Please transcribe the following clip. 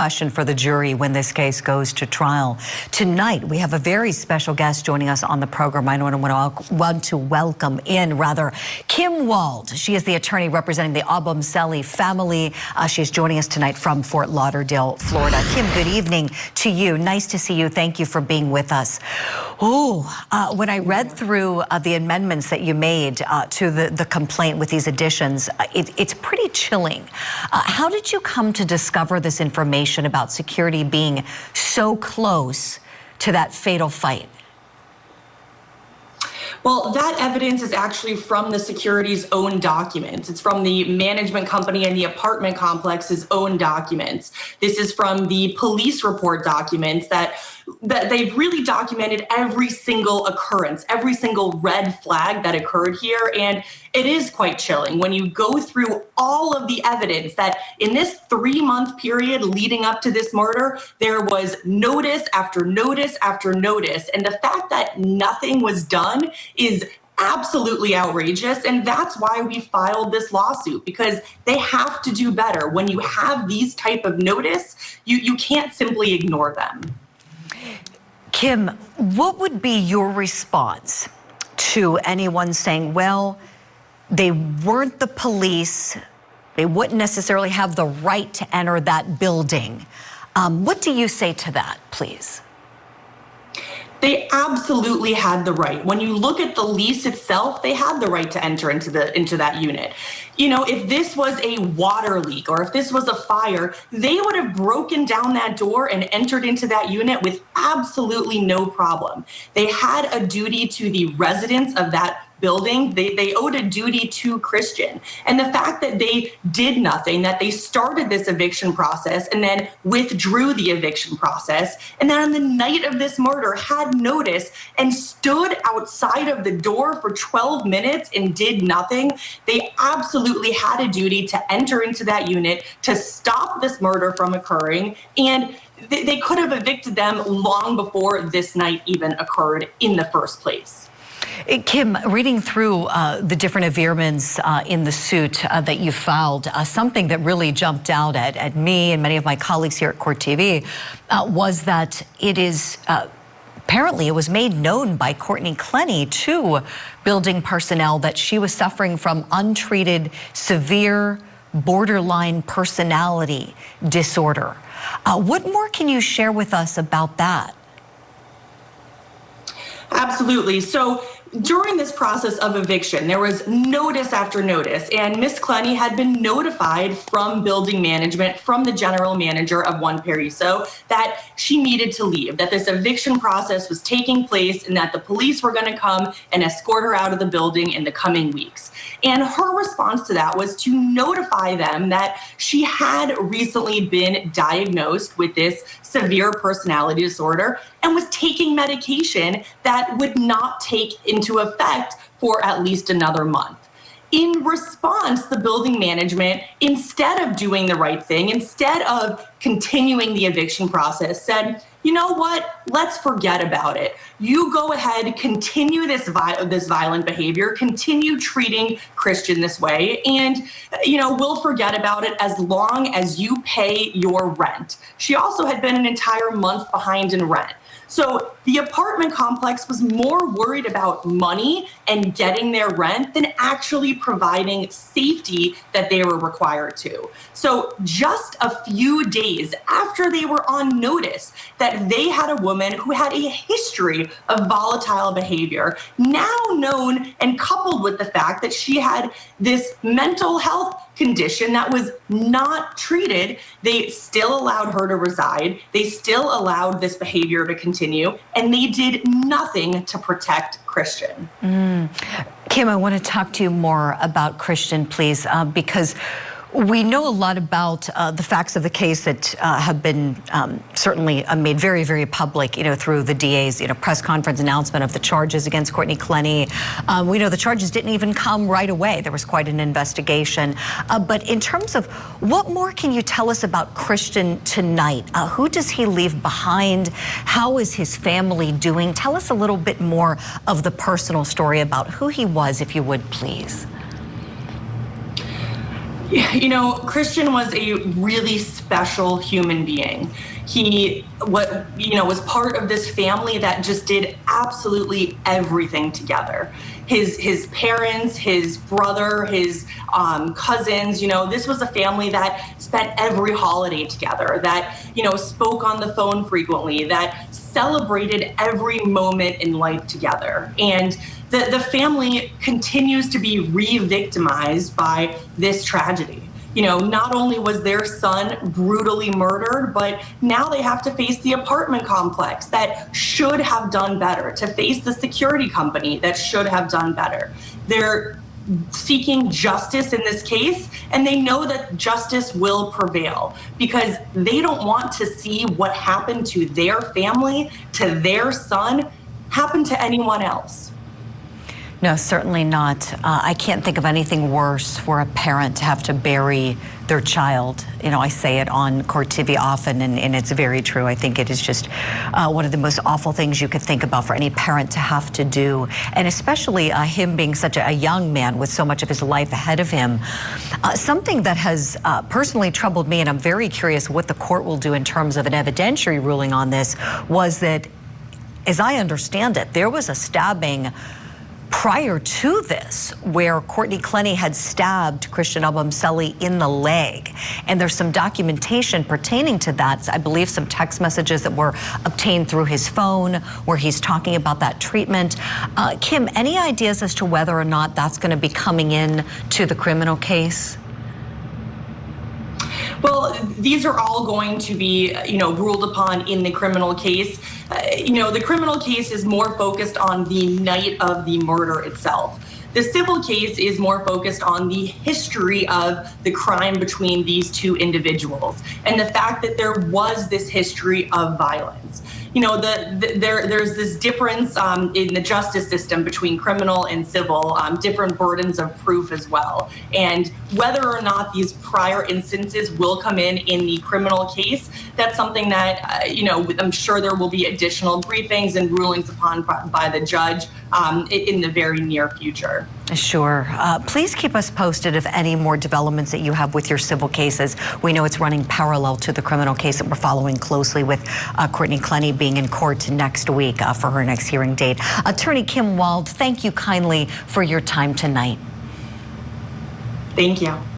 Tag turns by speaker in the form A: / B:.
A: Question for the jury when this case goes to trial. Tonight, we have a very special guest joining us on the program. I want to welcome in, Kim Wald. She is the attorney representing the Obumseli family. She's joining us tonight from Fort Lauderdale, Florida. Kim, good evening to you. Nice to see you. Thank you for being with us. When I read through the amendments that you made to the complaint with these additions, it's pretty chilling. How did you come to discover this information about security being so close to that fatal fight?
B: Well, that evidence is actually from the security's own documents. It's from the management company and the apartment complex's own documents. This is from the police report documents that they've really documented every single occurrence, every single red flag that occurred here. And it is quite chilling when you go through all of the evidence that in this 3-month period leading up to this murder, there was notice after notice after notice. And the fact that nothing was done is absolutely outrageous. And that's why we filed this lawsuit, because they have to do better. When you have these type of notice, you can't simply ignore them.
A: Kim, what would be your response to anyone saying, well, they weren't the police, they wouldn't necessarily have the right to enter that building? What do you say to that, please?
B: They absolutely had the right. When you look at the lease itself, they had the right to enter into that unit. You know, if this was a water leak or if this was a fire, they would have broken down that door and entered into that unit with absolutely no problem. They had a duty to the residents of that building. They owed a duty to Christian. And the fact that they did nothing, that they started this eviction process and then withdrew the eviction process, and then on the night of this murder had notice and stood outside of the door for 12 minutes and did nothing, they absolutely had a duty to enter into that unit to stop this murder from occurring. And they could have evicted them long before this night even occurred in the first place.
A: Kim, reading through the different averments in the suit that you filed, something that really jumped out at me and many of my colleagues here at Court TV was that it is apparently it was made known by Courtney Clenney to building personnel that she was suffering from untreated severe borderline personality disorder. What more can you share with us about that?
B: Absolutely. So during this process of eviction, there was notice after notice, and Ms. Clenney had been notified from building management, from the general manager of One Paraiso, that she needed to leave, that this eviction process was taking place, and that the police were going to come and escort her out of the building in the coming weeks. And her response to that was to notify them that she had recently been diagnosed with this severe personality disorder and was taking medication that would not take into effect for at least another month. In response, the building management, instead of doing the right thing, instead of continuing the eviction process, said, you know what, let's forget about it. You go ahead, continue this violent behavior, continue treating Christian this way, and we'll forget about it as long as you pay your rent. She also had been an entire month behind in rent. So the apartment complex was more worried about money and getting their rent than actually providing safety that they were required to. So just a few days after they were on notice that they had a woman who had a history of volatile behavior, now known and coupled with the fact that she had this mental health condition that was not treated, they still allowed her to reside. They still allowed this behavior to continue, and they did nothing to protect Christian.
A: Kim, I want to talk to you more about Christian, please, because we know a lot about the facts of the case that have been certainly made very, very public, through the DA's, press conference announcement of the charges against Courtney Clenney. We know the charges didn't even come right away. There was quite an investigation. But in terms of what more can you tell us about Christian tonight? Who does he leave behind? How is his family doing? Tell us a little bit more of the personal story about who he was, if you would, please.
B: You know, Christian was a really special human being. He was part of this family that just did absolutely everything together. His parents, his brother, his cousins, this was a family that spent every holiday together, that, spoke on the phone frequently, that celebrated every moment in life together. And the family continues to be re-victimized by this tragedy. Not only was their son brutally murdered, but now they have to face the apartment complex that should have done better, to face the security company that should have done better. They're seeking justice in this case, and they know that justice will prevail because they don't want to see what happened to their family, to their son, happen to anyone else.
A: No, certainly not. I can't think of anything worse for a parent to have to bury their child. I say it on Court TV often, and it's very true. I think it is just one of the most awful things you could think about for any parent to have to do, and especially him being such a young man with so much of his life ahead of him. Something that has personally troubled me, and I'm very curious what the court will do in terms of an evidentiary ruling on this, was that, as I understand it, there was a stabbing prior to this, where Courtney Clenney had stabbed Christian Obumseli in the leg. And there's some documentation pertaining to that. I believe some text messages that were obtained through his phone where he's talking about that treatment. Kim, any ideas as to whether or not that's going to be coming in to the criminal case?
B: Well, these are all going to be, ruled upon in the criminal case. The criminal case is more focused on the night of the murder itself. The civil case is more focused on the history of the crime between these two individuals and the fact that there was this history of violence. There's this difference in the justice system between criminal and civil, different burdens of proof as well. And whether or not these prior instances will come in the criminal case, that's something that, I'm sure there will be additional briefings and rulings upon by the judge in the very near future.
A: Sure. Please keep us posted of any more developments that you have with your civil cases. We know it's running parallel to the criminal case that we're following closely with Courtney Clenney being in court next week for her next hearing date. Attorney Kim Wald, thank you kindly for your time tonight.
B: Thank you.